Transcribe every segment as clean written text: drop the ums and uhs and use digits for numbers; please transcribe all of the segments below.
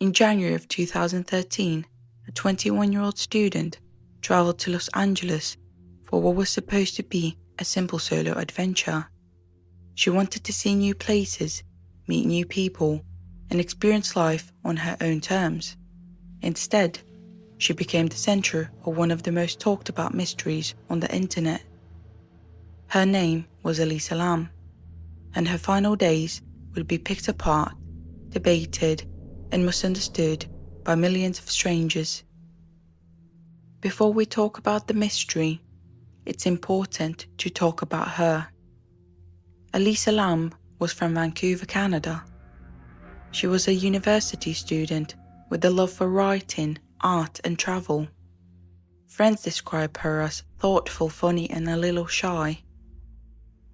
In January of 2013, a 21-year-old student traveled to Los Angeles for what was supposed to be a simple solo adventure. She wanted to see new places, meet new people, and experience life on her own terms. Instead, she became the center of one of the most talked about mysteries on the internet. Her name was Elisa Lam, and her final days would be picked apart, debated, and misunderstood by millions of strangers. Before we talk about the mystery, it's important to talk about her. Elisa Lam was from Vancouver, Canada. She was a university student with a love for writing, art, and travel. Friends describe her as thoughtful, funny, and a little shy.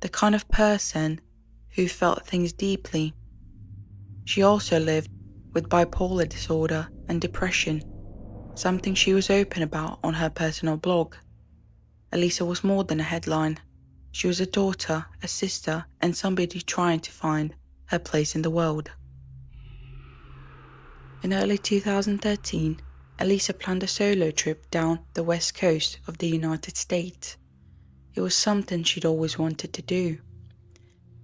The kind of person who felt things deeply. She also lived with bipolar disorder and depression, something she was open about on her personal blog. Elisa was more than a headline. She was a daughter, a sister, and somebody trying to find her place in the world. In early 2013, Elisa planned a solo trip down the west coast of the United States. It was something she'd always wanted to do.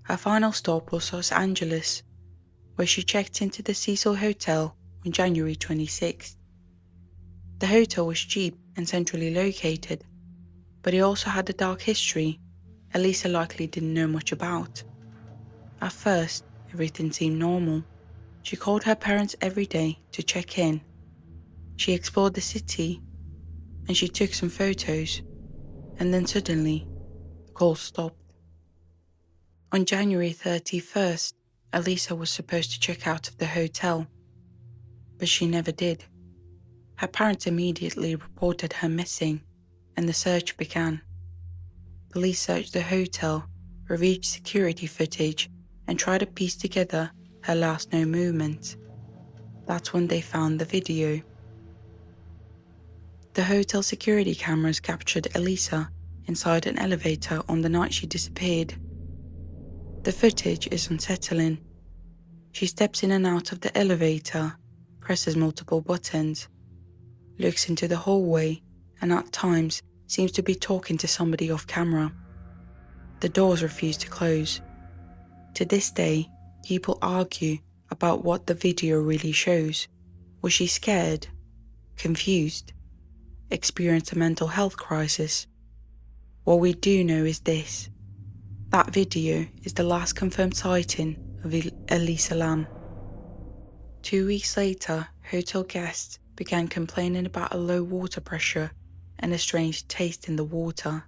Her final stop was Los Angeles, where she checked into the Cecil Hotel on January 26th. The hotel was cheap and centrally located, but it also had a dark history Elisa likely didn't know much about. At first, everything seemed normal. She called her parents every day to check in. She explored the city, and she took some photos, and then suddenly, the call stopped. On January 31st, Elisa was supposed to check out of the hotel, but she never did. Her parents immediately reported her missing, and the search began. Police searched the hotel, reviewed security footage, and tried to piece together her last known movements. That's when they found the video. The hotel security cameras captured Elisa inside an elevator on the night she disappeared. The footage is unsettling. She steps in and out of the elevator, presses multiple buttons, looks into the hallway, and at times seems to be talking to somebody off camera. The doors refuse to close. To this day, people argue about what the video really shows. Was she scared? Confused? Experienced a mental health crisis? What we do know is this. That video is the last confirmed sighting of Elisa Lam. 2 weeks later, hotel guests began complaining about a low water pressure and a strange taste in the water.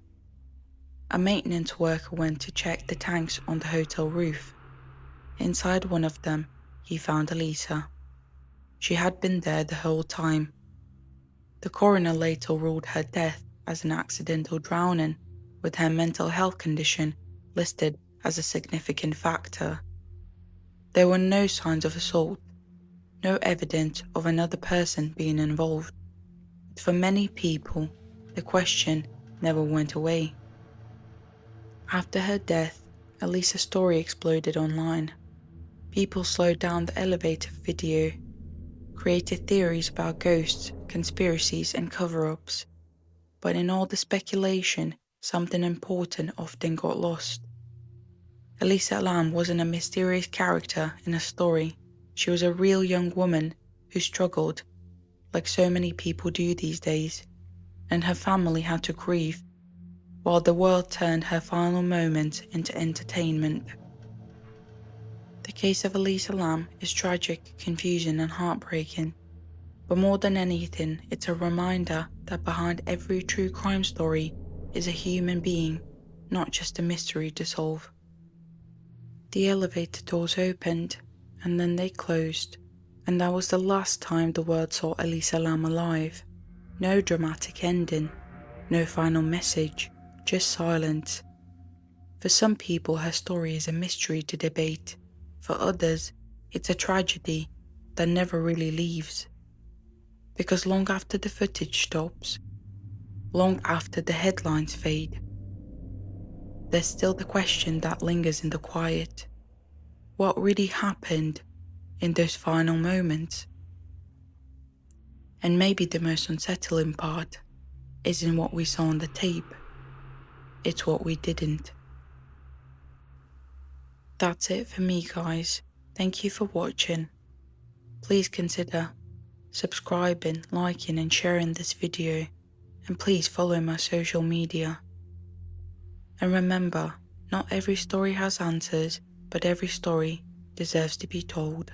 A maintenance worker went to check the tanks on the hotel roof. Inside one of them, he found Elisa. She had been there the whole time. The coroner later ruled her death as an accidental drowning, with her mental health condition listed as a significant factor. There were no signs of assault, no evidence of another person being involved. But for many people, the question never went away. After her death, Elisa's story exploded online. People slowed down the elevator video, created theories about ghosts, conspiracies, and cover-ups. But in all the speculation, something important often got lost. Elisa Lam wasn't a mysterious character in a story. She was a real young woman who struggled, like so many people do these days, and her family had to grieve, while the world turned her final moments into entertainment. The case of Elisa Lam is tragic, confusing, and heartbreaking, but more than anything, it's a reminder that behind every true crime story is a human being, not just a mystery to solve. The elevator doors opened, and then they closed, and that was the last time the world saw Elisa Lam alive. No dramatic ending, no final message, just silence. For some people, her story is a mystery to debate. For others, it's a tragedy that never really leaves. Because long after the footage stops, long after the headlines fade, there's still the question that lingers in the quiet. What really happened in those final moments? And maybe the most unsettling part isn't what we saw on the tape, it's what we didn't. That's it for me, guys. Thank you for watching. Please consider subscribing, liking and sharing this video, and please follow my social media. And remember, not every story has answers, but every story deserves to be told.